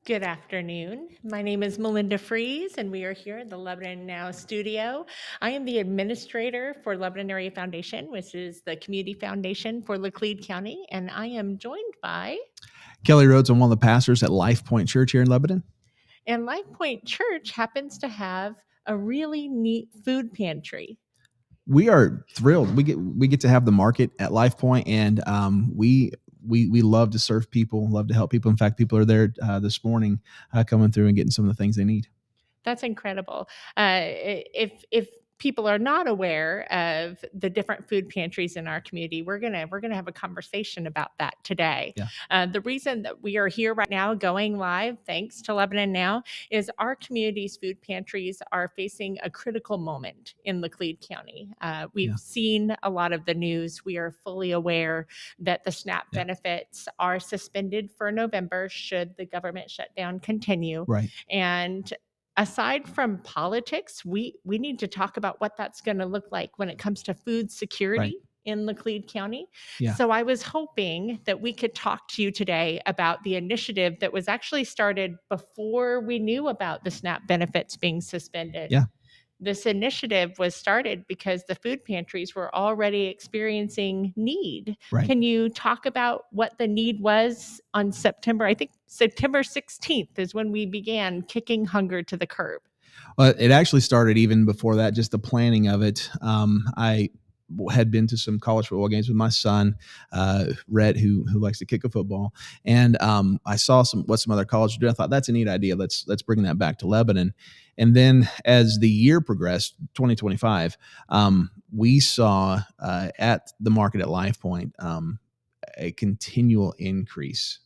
Good afternoon. My name is Melinda Fries, and we are here in the Lebanon Now studio. I am the administrator for Lebanon Area Foundation, which is the community foundation for Laclede County, and I am joined by. Kelly Rhodes. I'm one of the pastors at Life Point Church here in Lebanon. And Life Point Church happens to have a really neat food pantry. We are thrilled. We get to have the market at Life Point, and we love to serve people, love to help people. In fact, people are there this morning coming through and getting some of the things they need. That's incredible. If people are not aware of the different food pantries in our community, we're gonna have a conversation about that today. Yeah. The reason that we are here right now, going live, thanks to Lebanon Now, is our community's food pantries are facing a critical moment in Laclede County. We've Yeah. seen a lot of the news. We are fully aware that the SNAP Yeah. benefits are suspended for November should the government shutdown continue. Right. And aside from politics, we need to talk about what that's going to look like when it comes to food security in Laclede County. Yeah. So I was hoping that we could talk to you today about the initiative that was actually started before we knew about the SNAP benefits being suspended. Yeah. This initiative was started because the food pantries were already experiencing need. Right. Can you talk about what the need was on September 16th is when we began kicking hunger to the curb? Well, it actually started even before that, just the planning of it. I had been to some college football games with my son, Rhett, who likes to kick a football, and I saw what some other colleges do. I thought that's a neat idea. Let's bring that back to Lebanon. And then as the year progressed, 2025, we saw at the market at Life Point a continual increase.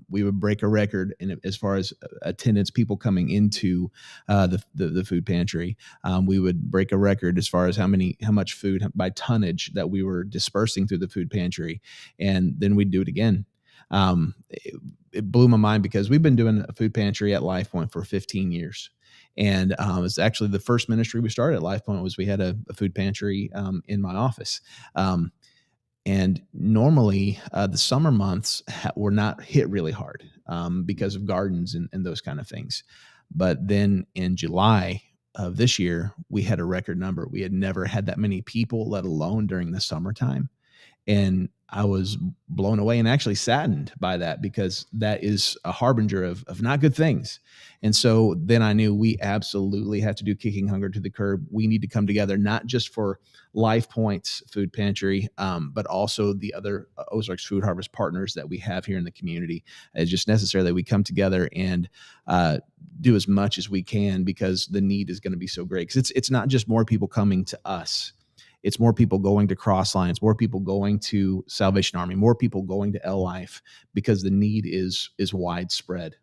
We would break a record as far as attendance, people coming into the food pantry. We would break a record as far as how much food by tonnage that we were dispersing through the food pantry, and then we'd do it again. It blew my mind because we've been doing a food pantry at Life Point for 15 years. And it's actually the first ministry we started at Life Point was we had a food pantry in my office. And normally the summer months were not hit really hard because of gardens and those kind of things. But then in July of this year, we had a record number. We had never had that many people, let alone during the summertime. And I was blown away and actually saddened by that because that is a harbinger of not good things. And so then I knew we absolutely have to do kicking hunger to the curb. We need to come together, not just for Life Point's food pantry, but also the other Ozarks Food Harvest partners that we have here in the community. It's just necessary that we come together and do as much as we can because the need is going to be so great. Because it's not just more people coming to us. It's more people going to Crosslines, more people going to Salvation Army, more people going to LAF because the need is widespread.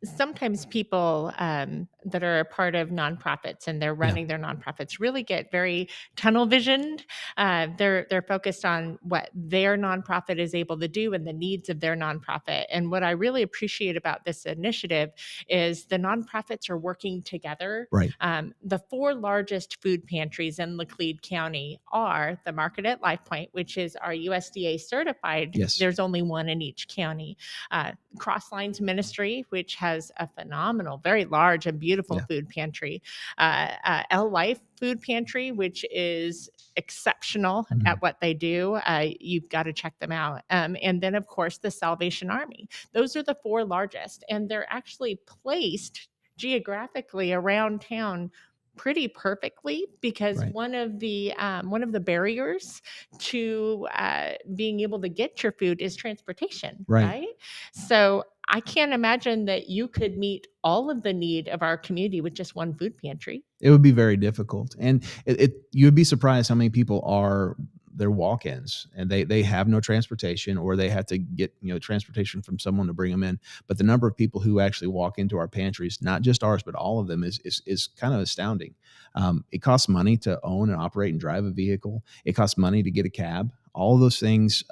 Sometimes people that are a part of nonprofits and they're running their nonprofits really get very tunnel visioned. They're focused on what their nonprofit is able to do and the needs of their nonprofit. And what I really appreciate about this initiative is the nonprofits are working together. Right. The four largest food pantries in Laclede County are the Market at Life Point, which is our USDA certified. Yes. There's only one in each county. Crosslines Ministry, which has a phenomenal, very large and beautiful food pantry. LAF Food Pantry, which is exceptional at what they do. You've got to check them out. And then, of course, the Salvation Army. Those are the four largest, and they're actually placed geographically around town pretty perfectly because one of the barriers to being able to get your food is transportation, right? So I can't imagine that you could meet all of the need of our community with just one food pantry. It would be very difficult, and you would be surprised how many people are they're walk-ins and they have no transportation, or they have to get transportation from someone to bring them in. But the number of people who actually walk into our pantries, not just ours but all of them, is kind of astounding. It costs money to own and operate and drive a vehicle. It costs money to get a cab. All of those things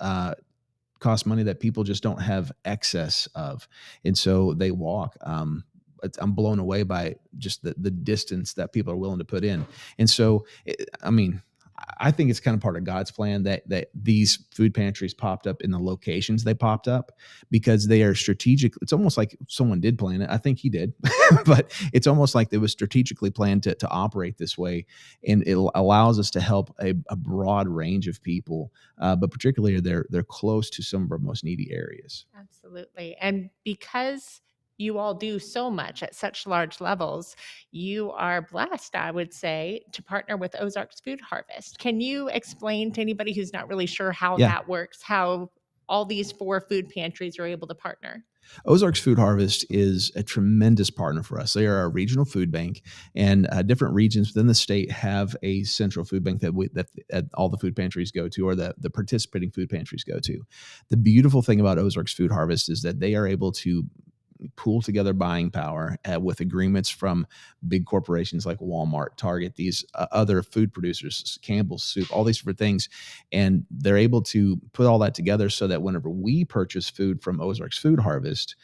cost money that people just don't have excess of, and so they walk. I'm blown away by just the distance that people are willing to put in. And so, I think it's kind of part of God's plan that these food pantries popped up in the locations they popped up, because they are strategic. It's almost like someone did plan it. I think he did, but it's almost like it was strategically planned to operate this way, and it allows us to help a broad range of people, but particularly they're close to some of our most needy areas. Absolutely. And because you all do so much at such large levels, you are blessed, I would say, to partner with Ozarks Food Harvest. Can you explain to anybody who's not really sure how Yeah. that works, how all these 4 food pantries are able to partner? Ozarks Food Harvest is a tremendous partner for us. They are a regional food bank, and different regions within the state have a central food bank that all the food pantries go to, or the participating food pantries go to. The beautiful thing about Ozarks Food Harvest is that they are able to pool together buying power with agreements from big corporations like Walmart, Target, these other food producers, Campbell's Soup, all these different things. And they're able to put all that together so that whenever we purchase food from Ozarks Food Harvest,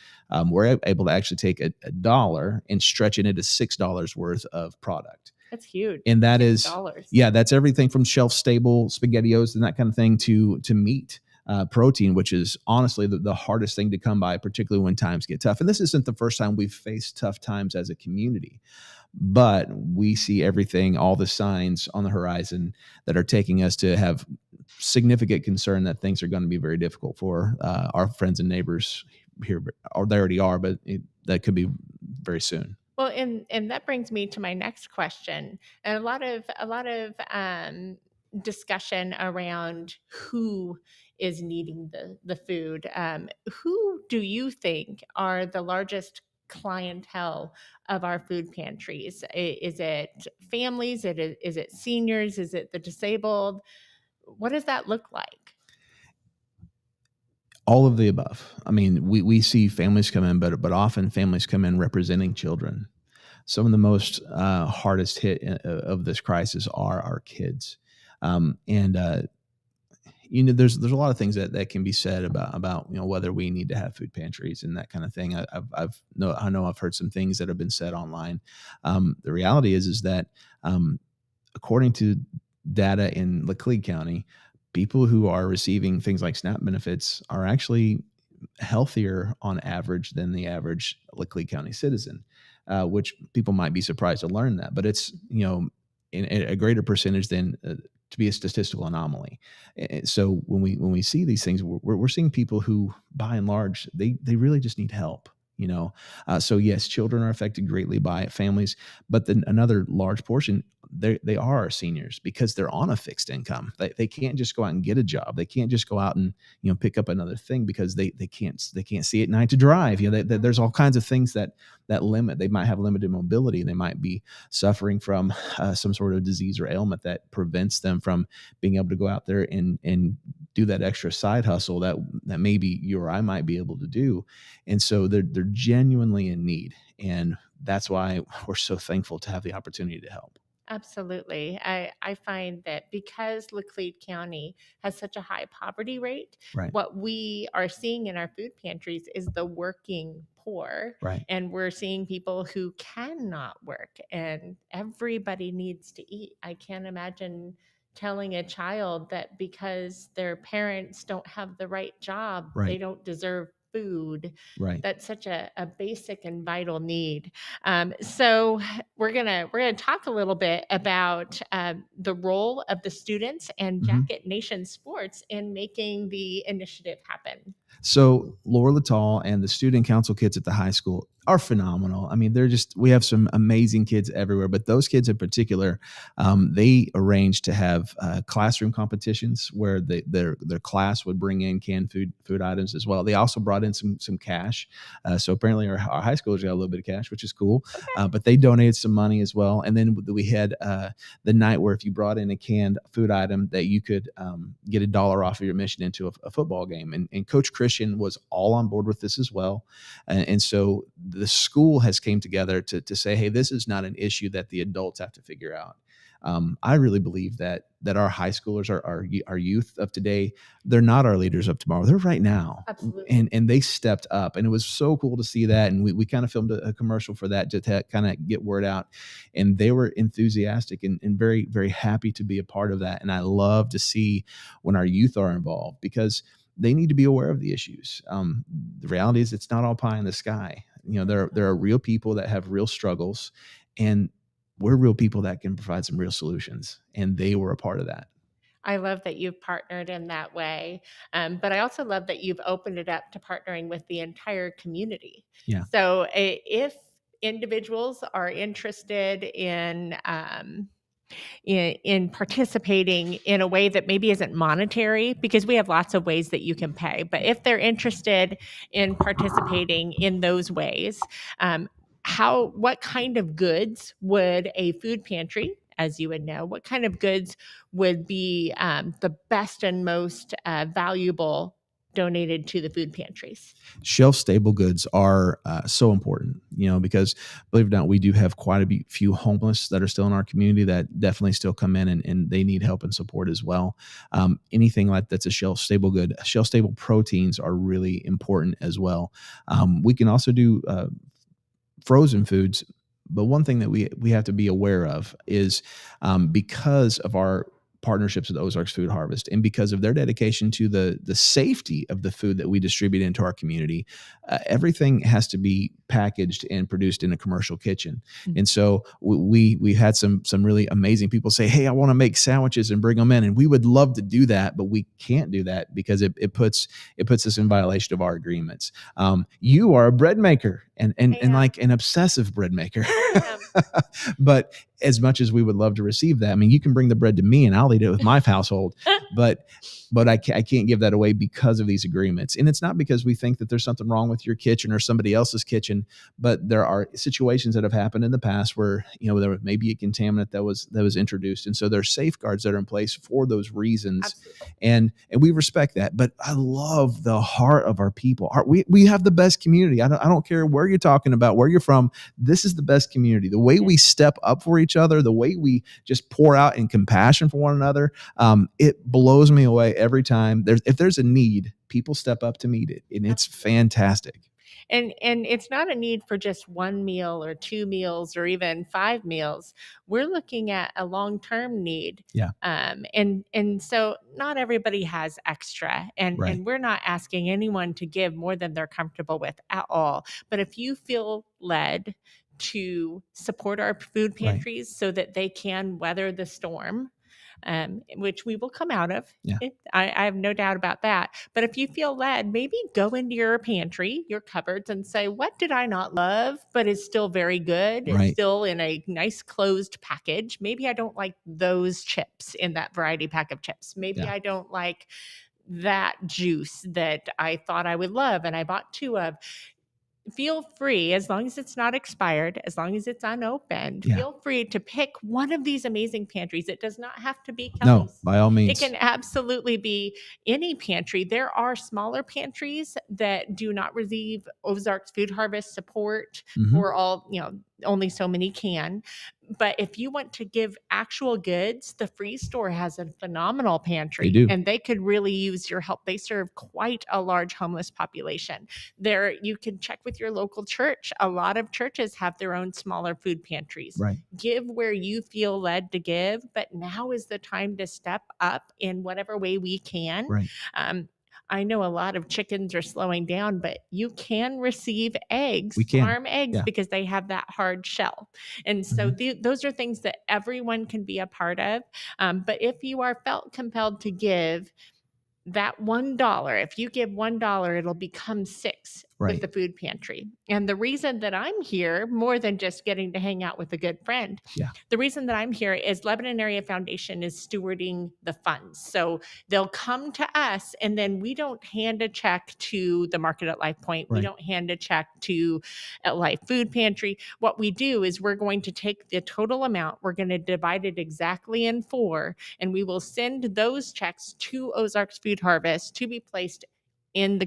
we're able to actually take a dollar and stretch it into $6 worth of product. That's huge. And that is, $6. yeah, that's everything from shelf stable SpaghettiOs and that kind of thing to meat. Protein, which is honestly the hardest thing to come by, particularly when times get tough. And this isn't the first time we've faced tough times as a community, but we see everything, all the signs on the horizon that are taking us to have significant concern that things are going to be very difficult for our friends and neighbors here, or they already are, but that could be very soon. Well, and that brings me to my next question. And a lot of discussion around who is needing the food. Who do you think are the largest clientele of our food pantries? Is it families? Is it seniors? Is it the disabled? What does that look like? All of the above. I mean, we see families come in, but often families come in representing children. Some of the most hardest hit of this crisis are our kids. And there's a lot of things that can be said about whether we need to have food pantries and that kind of thing. I know I've heard some things that have been said online. The reality is that according to data in Laclede County, people who are receiving things like SNAP benefits are actually healthier on average than the average Laclede County citizen, which people might be surprised to learn that, but it's in a greater percentage than to be a statistical anomaly. So when we see these things, we're seeing people who, by and large, they really just need help. So yes, children are affected greatly by it, families, but then another large portion, they are our seniors, because they're on a fixed income. They can't just go out and get a job. They can't just go out and pick up another thing, because they can't see at night to drive. There's all kinds of things that limit. They might have limited mobility. They might be suffering from some sort of disease or ailment that prevents them from being able to go out there and do that extra side hustle that maybe you or I might be able to do. And so they're genuinely in need, and that's why we're so thankful to have the opportunity to help. Absolutely. I find that because Laclede County has such a high poverty rate, Right. what we are seeing in our food pantries is the working poor. Right. And we're seeing people who cannot work, and everybody needs to eat. I can't imagine telling a child that because their parents don't have the right job, they Right. don't deserve food. Right. That's such a basic and vital need. So we're gonna talk a little bit about the role of the students and Mhm. Jacket Nation Sports in making the initiative happen. So Laura Littall and the student council kids at the high school are phenomenal. I mean, we have some amazing kids everywhere, but those kids in particular, they arranged to have classroom competitions where their class would bring in canned food items as well. They also brought in some cash. So apparently our high schoolers got a little bit of cash, which is cool. Okay. But they donated some money as well. And then we had the night where if you brought in a canned food item, that you could get $1 off of your admission into a football game. And Coach Christian was all on board with this as well. And so the school has came together to say, hey, this is not an issue that the adults have to figure out. I really believe that our high schoolers, our youth of today, they're not our leaders of tomorrow. They're right now. Absolutely. And they stepped up, and it was so cool to see that. And we kind of filmed a commercial for that to kind of get word out. And they were enthusiastic and very, very happy to be a part of that. And I love to see when our youth are involved, because they need to be aware of the issues. The reality is it's not all pie in the sky. There are real people that have real struggles, and we're real people that can provide some real solutions. And they were a part of that. I love that you've partnered in that way. But I also love that you've opened it up to partnering with the entire community. Yeah. So if individuals are interested in participating in a way that maybe isn't monetary, because we have lots of ways that you can pay, but if they're interested in participating in those ways, what kind of goods would a food pantry, as you would know, what kind of goods would be the best and most valuable donated to the food pantries? Shelf stable goods are so important, because believe it or not, we do have quite a few homeless that are still in our community that definitely still come in, and they need help and support as well. Anything like that's a shelf stable good. Shelf stable proteins are really important as well. We can also do frozen foods. But one thing that we have to be aware of is, because of our partnerships with Ozarks Food Harvest, and because of their dedication to the safety of the food that we distribute into our community, everything has to be packaged and produced in a commercial kitchen. Mm-hmm. And so we had some really amazing people say, "Hey, I want to make sandwiches and bring them in," and we would love to do that, but we can't do that because it puts us in violation of our agreements. You are a bread maker, and like an obsessive bread maker. But as much as we would love to receive that, I mean, you can bring the bread to me and I'll eat it with my household, but I can't give that away because of these agreements. And it's not because we think that there's something wrong with your kitchen or somebody else's kitchen, but there are situations that have happened in the past where, there was maybe a contaminant that was introduced. And so there's safeguards that are in place for those reasons. Absolutely. And we respect that. But I love the heart of our people. We have the best community. I don't care where you're talking about, where you're from. This is the best community. The way we step up for each other, the way we just pour out in compassion for one another, it blows me away every time. If there's a need, people step up to meet it, and it's fantastic. And it's not a need for just one meal or two meals or even 5 meals. We're looking at a long-term need. Yeah. And so not everybody has extra, and we're not asking anyone to give more than they're comfortable with at all. But if you feel led to support our food pantries so that they can weather the storm, which we will come out of. Yeah. I have no doubt about that. But if you feel led, maybe go into your pantry, your cupboards, and say, what did I not love, but is still very good? It's still in a nice closed package. Maybe I don't like those chips in that variety pack of chips. Maybe I don't like that juice that I thought I would love and I bought 2 of. Feel free, as long as it's not expired, as long as it's unopened, feel free to pick one of these amazing pantries. It does not have to be Kelly's. No, by all means. It can absolutely be any pantry. There are smaller pantries that do not receive Ozarks Food Harvest support for all, only so many can. But if you want to give actual goods, the Free Store has a phenomenal pantry. They do. And they could really use your help. They serve quite a large homeless population. There, you can check with your local church. A lot of churches have their own smaller food pantries. Right. Give where you feel led to give, but now is the time to step up in whatever way we can. Right. I know a lot of chickens are slowing down, but you can receive eggs, We can. farm eggs, because they have that hard shell. And so those are things that everyone can be a part of. But if you are felt compelled to give that $1, if you give $1, it'll become 6 with the food pantry. And the reason that I'm here, more than just getting to hang out with a good friend, the reason that I'm here is Lebanon Area Foundation is stewarding the funds. So they'll come to us, and then we don't hand a check to the Market at Life Point. We don't hand a check to at Life Food Pantry. What we do is we're going to take the total amount, we're going to divide it exactly in 4, and we will send those checks to Ozarks Food Harvest to be placed in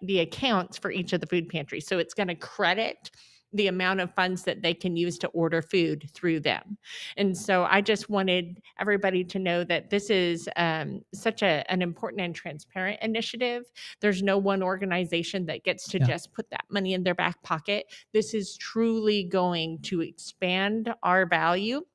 the accounts for each of the food pantries. So it's going to credit the amount of funds that they can use to order food through them. And so I just wanted everybody to know that this is such an important and transparent initiative. There's no one organization that gets to Yeah. just put that money in their back pocket. This is truly going to expand our value.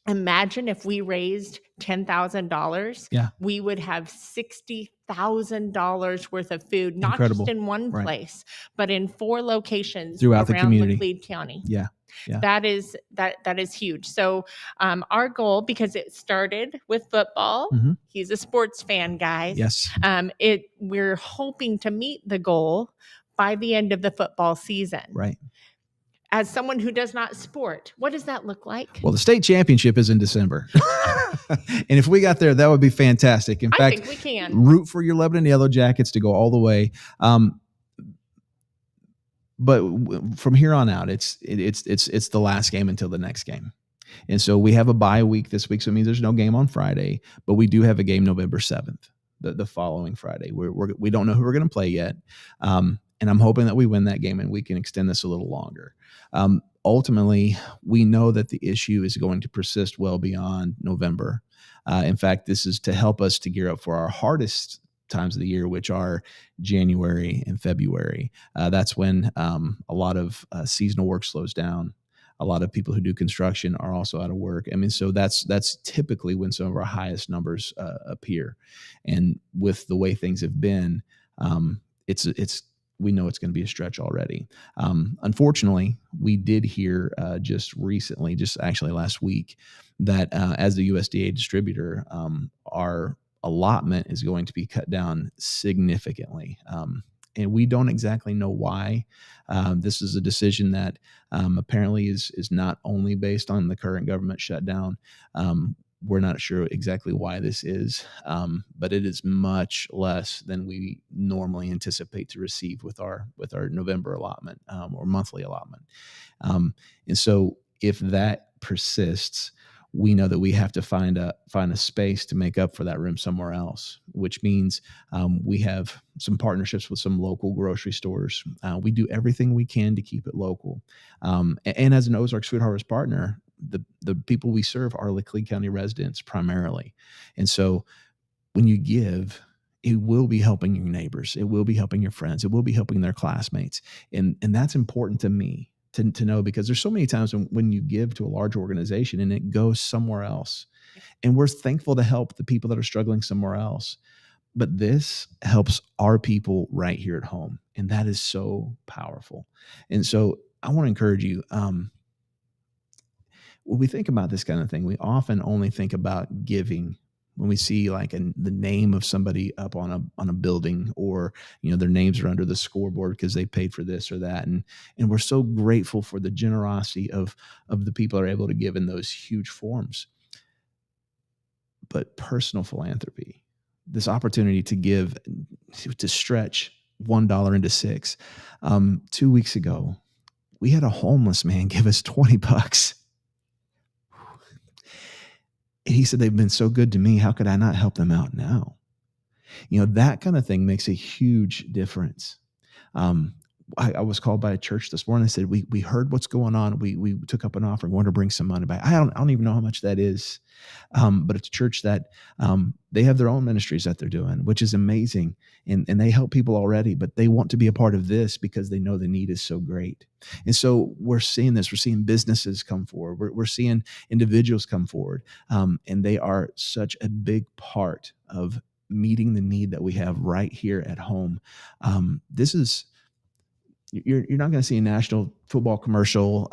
Imagine if we raised $10,000, Yeah. we would have $60,000 worth of food, not just Incredible. in one Right. place, but in 4 locations Throughout the around community. Laclede County. Yeah. Yeah. That is huge. So our goal, because it started with football, Mhm. he's a sports fan, guys. Yes. We're hoping to meet the goal by the end of the football season. Right. As someone who does not sport, what does that look like? Well, the state championship is in December. And if we got there, that would be fantastic. In I fact, think we can. root for your Lebanon Yellow Jackets to go all the way. But from here on out, it's the last game until the next game. And so we have a bye week this week. So it means there's no game on Friday, but we do have a game November 7th, the following Friday. We don't know who we're going to play yet. And I'm hoping that we win that game and we can extend this a little longer. Ultimately, we know that the issue is going to persist well beyond November. In fact, this is to help us to gear up for our hardest times of the year, which are January and February. That's when a lot of seasonal work slows down. A lot of people who do construction are also out of work. I mean, so that's typically when some of our highest numbers appear. And with the way things have been, we know it's going to be a stretch already. Unfortunately, we did hear just recently, just actually last week, that as the USDA distributor, our allotment is going to be cut down significantly. And we don't exactly know why. This is a decision that apparently is not only based on the current government shutdown. We're not sure exactly why this is, but it is much less than we normally anticipate to receive with our November allotment or monthly allotment. And so if that persists, we know that we have to find a space to make up for that room somewhere else, which means we have some partnerships with some local grocery stores. We do everything we can to keep it local. And as an Ozarks Food Harvest partner, the people we serve are Laclede County residents primarily. And so when you give, it will be helping your neighbors. It will be helping your friends. It will be helping their classmates. And that's important to me to know, because there's so many times when you give to a large organization and it goes somewhere else. And we're thankful to help the people that are struggling somewhere else. But this helps our people right here at home. And that is so powerful. And so I want to encourage you, when we think about this kind of thing, we often only think about giving when we see like the name of somebody up on a building, or their names are under the scoreboard because they paid for this or that, and we're so grateful for the generosity of the people that are able to give in those huge forms. But personal philanthropy, this opportunity to give, to stretch $1 into $6. 2 weeks ago, we had a homeless man give us $20. And he said, they've been so good to me. How could I not help them out now? That kind of thing makes a huge difference. I was called by a church this morning. They said, we heard what's going on. We took up an offering. We want to bring some money back. I don't even know how much that is. But it's a church that they have their own ministries that they're doing, which is amazing. And they help people already, but they want to be a part of this because they know the need is so great. And so we're seeing this. We're seeing businesses come forward. We're seeing individuals come forward. And they are such a big part of meeting the need that we have right here at home. This is, you're not going to see a national football commercial,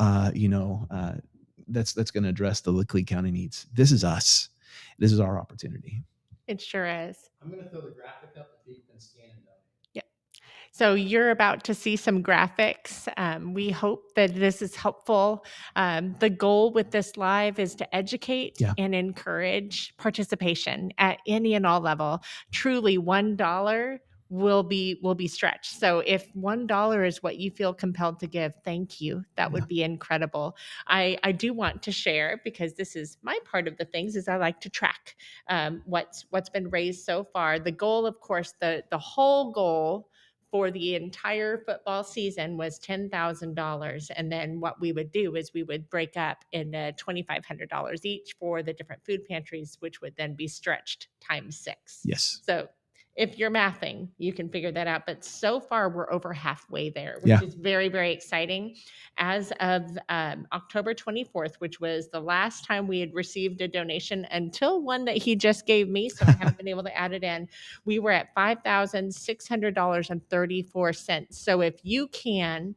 that's going to address the Laclede County needs. This is us. This is our opportunity. It sure is. I'm going to throw the graphic up if you can scan and donate. Yeah. So you're about to see some graphics. We hope that this is helpful. The goal with this live is to educate and encourage participation at any and all level. Truly, $1 will be stretched. So if $1 is what you feel compelled to give, thank you. That would be incredible. I do want to share, because this is my part of the things, is I like to track what's been raised so far. The goal, of course, the whole goal for the entire football season was $10,000. And then what we would do is we would break up into $2,500 each for the different food pantries, which would then be stretched times 6. Yes. So if you're mathing, you can figure that out. But so far, we're over halfway there, which is very, very exciting. As of October 24th, which was the last time we had received a donation until one that he just gave me, so I haven't been able to add it in, we were at $5,600.34. So if you can,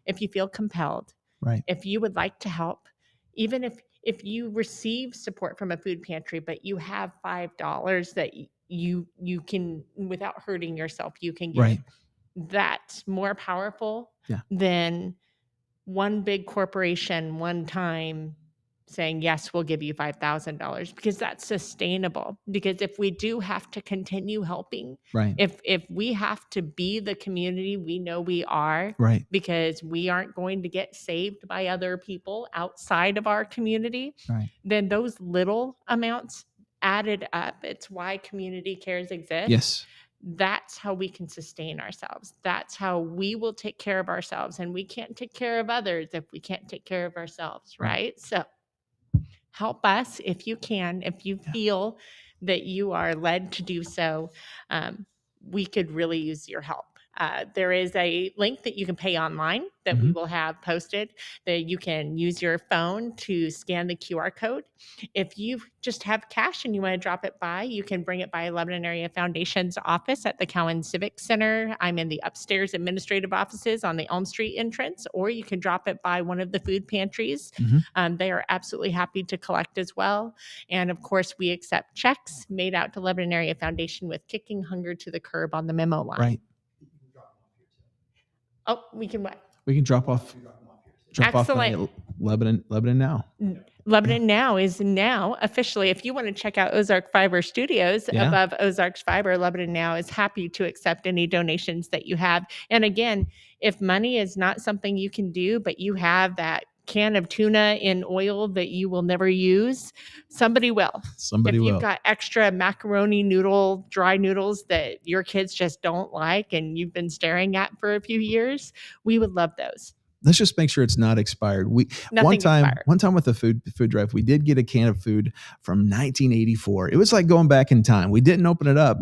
if you feel compelled, right, if you would like to help, even if you receive support from a food pantry, but you have $5 that you can, without hurting yourself, you can give, right, that's more powerful than one big corporation one time saying, yes, we'll give you $5,000, because that's sustainable. Because if we do have to continue helping, right, if we have to be the community we know we are, right, because we aren't going to get saved by other people outside of our community, right, then those little amounts added up. It's why community cares exist. yes, That's how we can sustain ourselves. That's how we will take care of ourselves. And we can't take care of others if we can't take care of ourselves, right? So help us if you can, if you feel that you are led to do so. We could really use your help. There is a link that you can pay online that we will have posted, that you can use your phone to scan the QR code. If you just have cash and you want to drop it by, you can bring it by Lebanon Area Foundation's office at the Cowan Civic Center. I'm in the upstairs administrative offices on the Elm Street entrance, or you can drop it by one of the food pantries. They are absolutely happy to collect as well. And of course, we accept checks made out to Lebanon Area Foundation with Kicking Hunger to the Curb on the memo line. Right. Oh, we can what? We can drop off by Lebanon Now. Lebanon Now is now officially, if you want to check out Ozark Fiber Studios above Ozark's Fiber, Lebanon Now is happy to accept any donations that you have. And again, if money is not something you can do, but you have that can of tuna in oil that you will never use, somebody will. If you've got extra macaroni dry noodles that your kids just don't like and you've been staring at for a few years, we would love those. Let's just make sure it's not expired. One time with the food drive, we did get a can of food from 1984. It was like going back in time. We didn't open it up.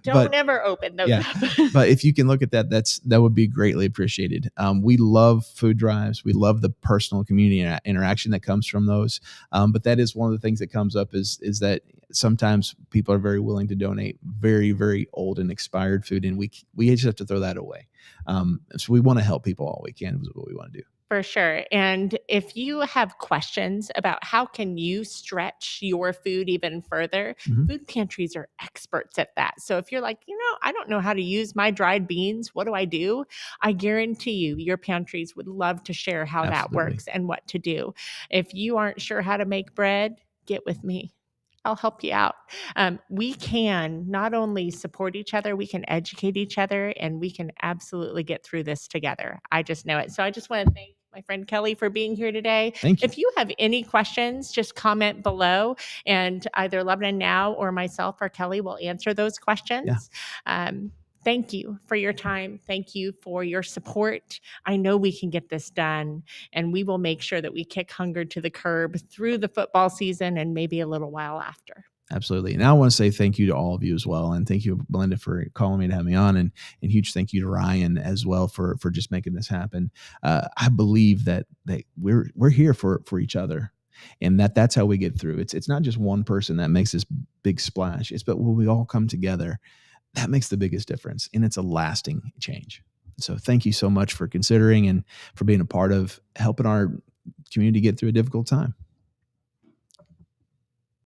Don't ever open those up. But if you can look at that, that would be greatly appreciated. We love food drives. We love the personal community interaction that comes from those. But that is one of the things that comes up is that sometimes people are very willing to donate very, very old and expired food, and we just have to throw that away. So we want to help people all we can is what we want to do. For sure. And if you have questions about how can you stretch your food even further, food pantries are experts at that. So if you're like, I don't know how to use my dried beans, what do I do? I guarantee you, your pantries would love to share how that works and what to do. If you aren't sure how to make bread, get with me. I'll help you out. We can not only support each other, we can educate each other, and we can absolutely get through this together. I just know it. So I just want to thank my friend Kelly for being here today. Thank you. If you have any questions, just comment below, and either Lebanon Now or myself or Kelly will answer those questions. Thank you for your time. Thank you for your support. I know we can get this done, and we will make sure that we kick hunger to the curb through the football season and maybe a little while after. Absolutely. And I want to say thank you to all of you as well. And thank you, Belinda, for calling me to have me on, and huge thank you to Ryan as well for just making this happen. I believe that we're here for each other, and that's how we get through. It's not just one person that makes this big splash. But when we all come together, that makes the biggest difference, and it's a lasting change. So thank you so much for considering and for being a part of helping our community get through a difficult time.